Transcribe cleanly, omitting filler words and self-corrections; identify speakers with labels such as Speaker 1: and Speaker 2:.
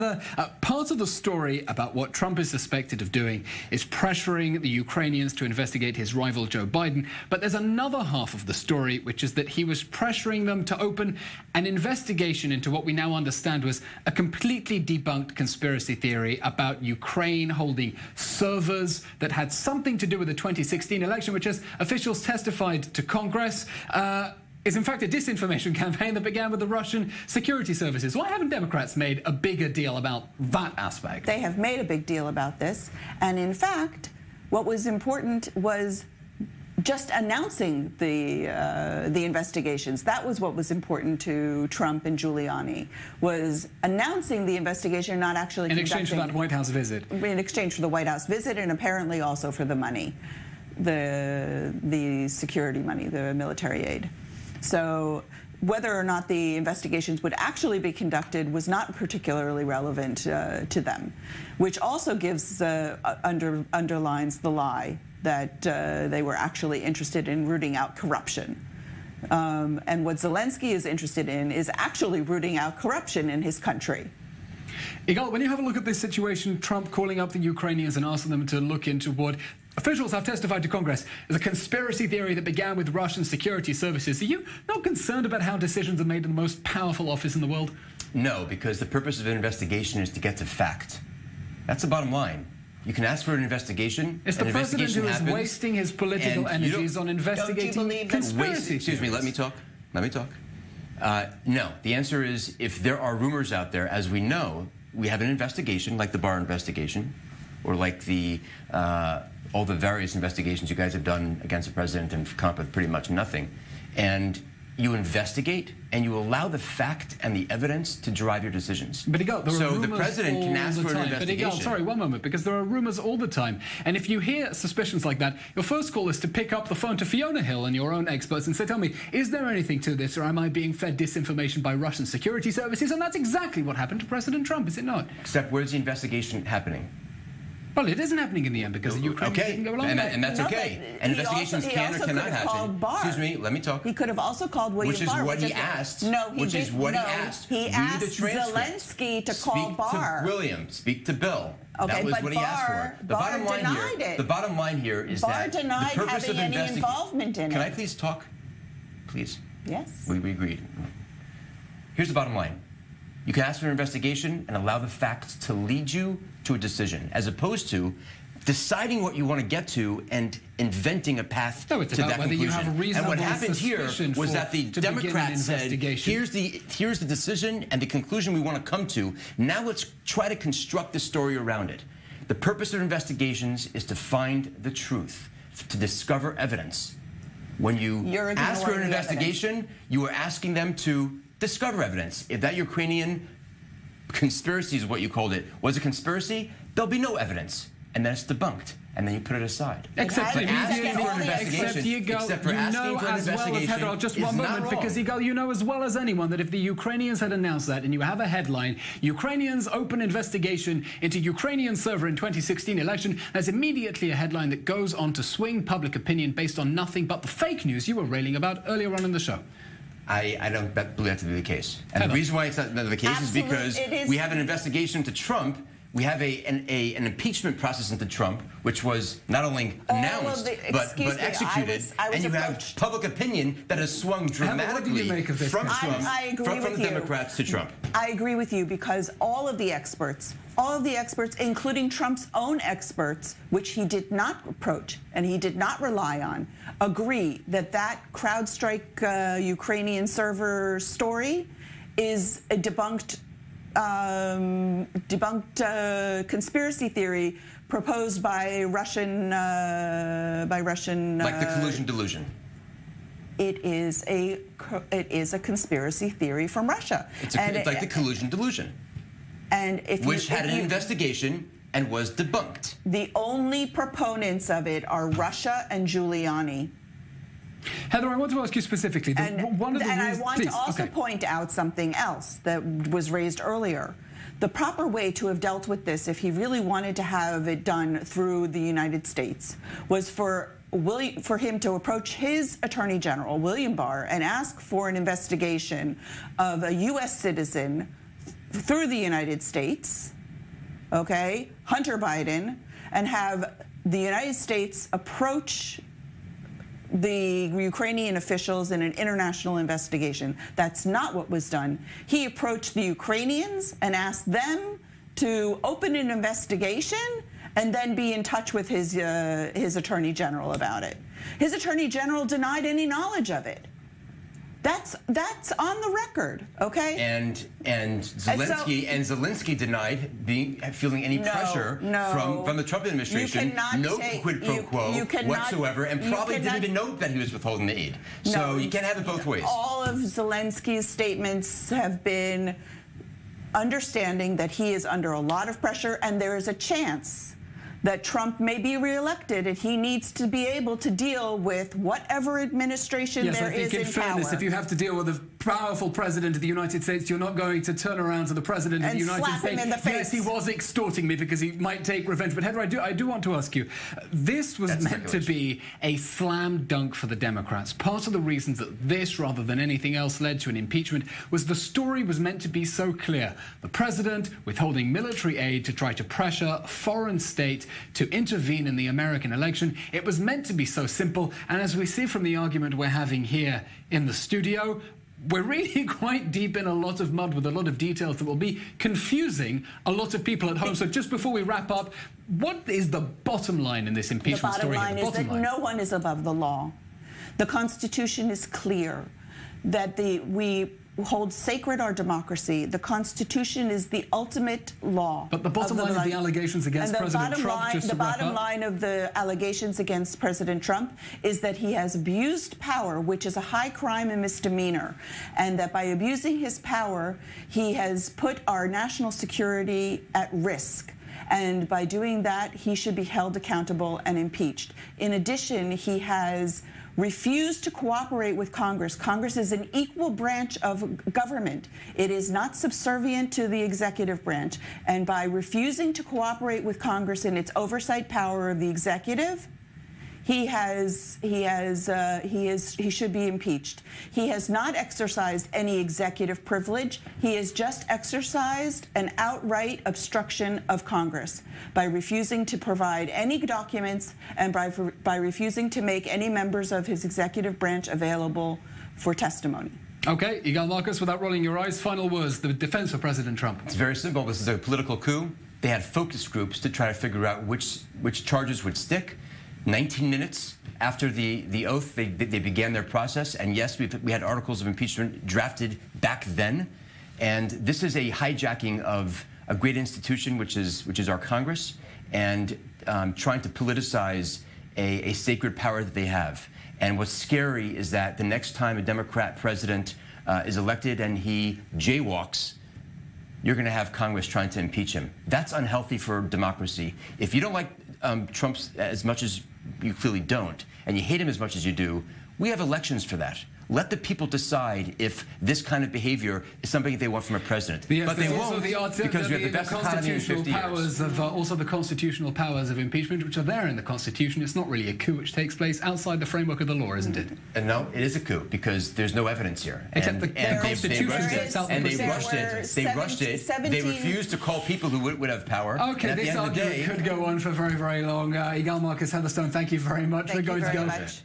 Speaker 1: Part of the story about what Trump is suspected of doing is pressuring the Ukrainians to investigate his rival Joe Biden. But there's another half of the story, which is that he was pressuring them to open an investigation into what we now understand was a completely debunked conspiracy theory about Ukraine holding servers that had something to do with the 2016 election, which, as officials testified to Congress, is in fact a disinformation campaign that began with the Russian security services. Why haven't Democrats made a bigger deal about that aspect?
Speaker 2: They have made a big deal about this. And in fact, what was important was just announcing the investigations. That was what was important to Trump and Giuliani, was announcing the investigation, not actually
Speaker 1: in exchange for that White House visit.
Speaker 2: In exchange for the White House visit, and apparently also for the money, the security money, the military aid. So whether or not the investigations would actually be conducted was not particularly relevant to them, which also gives underlines the lie that they were actually interested in rooting out corruption. And what Zelensky is interested in is actually rooting out corruption in his country.
Speaker 1: Igal, when you have a look at this situation, Trump calling up the Ukrainians and asking them to look into what officials have testified to Congress is a conspiracy theory that began with Russian security services. Are you not concerned about how decisions are made in the most powerful office in the world?
Speaker 3: No, because the purpose of an investigation is to get to fact. That's the bottom line. You can ask for an investigation.
Speaker 1: It's the president who is wasting his political energies on investigating conspiracy.
Speaker 3: Excuse me, let me talk. Let me talk. No, the answer is if there are rumors out there, as we know, we have an investigation like the Barr investigation or like the all the various investigations you guys have done against the president and come up with pretty much nothing. And you investigate and you allow the fact and the evidence to drive your decisions.
Speaker 1: But Igal, there are rumors
Speaker 3: the president can ask for an investigation.
Speaker 1: But Igal, sorry, one moment, because there are rumors all the time. And if you hear suspicions like that, your first call is to pick up the phone to Fiona Hill and your own experts and say, tell me, is there anything to this, or am I being fed disinformation by Russian security services? And that's exactly what happened to President Trump, is it not?
Speaker 3: Except where's the investigation happening?
Speaker 1: Well, it isn't happening in the end because the Ukrainians didn't go along with it.
Speaker 3: And that's okay. And investigations can or cannot happen. Excuse me, let me talk.
Speaker 2: He could have also called William Barr.
Speaker 3: Which is what he asked.
Speaker 2: No, he
Speaker 3: Which is what he asked.
Speaker 2: He asked Zelensky to call Barr.
Speaker 3: Speak to William. Speak to Bill.
Speaker 2: Okay,
Speaker 3: that was
Speaker 2: but
Speaker 3: what he asked for. The bottom line here is
Speaker 2: Barr
Speaker 3: that
Speaker 2: denied
Speaker 3: the purpose
Speaker 2: having
Speaker 3: of
Speaker 2: any involvement in it.
Speaker 3: Can I please talk? Please.
Speaker 2: Yes.
Speaker 3: We agreed. Here's the bottom line. You can ask for an investigation and allow the facts to lead you to a decision, as opposed to deciding what you want to get to and inventing a path to that conclusion. And what happened here was that the Democrats said, here's the decision and the conclusion we want to come to. Now let's try to construct the story around it. The purpose of investigations is to find the truth, to discover evidence. When you ask for an investigation, you are asking them to discover evidence. If that Ukrainian conspiracy is what you called it was a conspiracy, there'll be no evidence. And then it's debunked, and then you put it aside.
Speaker 1: Except for asking for an
Speaker 3: investigation.
Speaker 1: Just one moment, because Igal, you know as well as anyone that if the Ukrainians had announced that, and you have a headline, Ukrainians open investigation into Ukrainian server in 2016 election, there's immediately a headline that goes on to swing public opinion based on nothing but the fake news you were railing about earlier on in the show.
Speaker 3: I don't believe that to be the case. And the reason why it's not the case is because we have an investigation into Trump. We have an impeachment process into Trump, which was not only announced, but executed. And you have public opinion that has swung dramatically from Trump, from the Democrats to Trump.
Speaker 2: I agree with you because all of the experts, including Trump's own experts, which he did not approach and he did not rely on, agree that CrowdStrike Ukrainian server story is a debunked conspiracy theory proposed by Russian
Speaker 3: like the collusion delusion.
Speaker 2: It is a conspiracy theory from Russia.
Speaker 3: It's like the collusion delusion.
Speaker 2: And
Speaker 3: which had an investigation and was debunked.
Speaker 2: The only proponents of it are Russia and Giuliani.
Speaker 1: Heather, I want to ask you specifically.
Speaker 2: I want to also point out something else that was raised earlier. The proper way to have dealt with this, if he really wanted to have it done through the United States, was for him to approach his Attorney General, William Barr, and ask for an investigation of a U.S. citizen through the United States, okay, Hunter Biden, and have the United States approach the Ukrainian officials in an international investigation. That's not what was done. He approached the Ukrainians and asked them to open an investigation and then be in touch with his attorney general about it. His attorney general denied any knowledge of it. That's on the record, okay?
Speaker 3: And Zelensky denied feeling any pressure from the Trump administration. No quid pro quo whatsoever, and probably didn't even know that he was withholding the aid. So you can't have it both ways.
Speaker 2: All of Zelensky's statements have been understanding that he is under a lot of pressure, and there is a chance that Trump may be reelected, and he needs to be able to deal with whatever administration there is in power.
Speaker 1: In fairness, if you have to deal with a powerful president of the United States, you're not going to turn around to the president of the United States and
Speaker 2: slap him in the face.
Speaker 1: Yes, he was extorting me because he might take revenge. But Heather, I do want to ask you, this was meant to be a slam dunk for the Democrats. Part of the reasons that this, rather than anything else, led to an impeachment was the story was meant to be so clear. The president withholding military aid to try to pressure a foreign state to intervene in the American election. It was meant to be so simple, and as we see from the argument we're having here in the studio, we're really quite deep in a lot of mud with a lot of details that will be confusing a lot of people at home. So just before we wrap up, what is the bottom line in this impeachment story?
Speaker 2: The bottom line is that no one is above the law. The Constitution is clear that we hold sacred our democracy. The Constitution is the ultimate law.
Speaker 1: But the bottom line of the allegations against President Trump,
Speaker 2: the bottom line of the allegations against President Trump is that he has abused power, which is a high crime and misdemeanor, and that by abusing his power, he has put our national security at risk. And by doing that, he should be held accountable and impeached. In addition, he has refused to cooperate with Congress. Congress is an equal branch of government. It is not subservient to the executive branch. And by refusing to cooperate with Congress in its oversight power of the executive, he should be impeached. He has not exercised any executive privilege. He has just exercised an outright obstruction of Congress by refusing to provide any documents and by refusing to make any members of his executive branch available for testimony.
Speaker 1: Okay, Yigal Marcus, without rolling your eyes, final words, the defense of President Trump.
Speaker 3: It's very simple. This is a political coup. They had focus groups to try to figure out which charges would stick. 19 minutes after the oath, they began their process. And yes, we had articles of impeachment drafted back then. And this is a hijacking of a great institution, which is our Congress, and trying to politicize a sacred power that they have. And what's scary is that the next time a Democrat president is elected and he jaywalks, you're going to have Congress trying to impeach him. That's unhealthy for democracy. If you don't like Trump as much as you clearly don't, and you hate him as much as you do, we have elections for that. Let the people decide if this kind of behavior is something they want from a president.
Speaker 1: Yes,
Speaker 3: but they won't, because we have the best economy in 50 years.
Speaker 1: Also the constitutional powers of impeachment, which are there in the Constitution. It's not really a coup which takes place outside the framework of the law, isn't it?
Speaker 3: No, it is a coup, because there's no evidence here.
Speaker 1: Except the Constitution sets out the
Speaker 3: procedure. They rushed it. They refused to call people who would have power.
Speaker 1: Okay, this argument could go on for very, very long. Yigal Marcus, Heather Stone, thank you very much.
Speaker 2: Thank you very much.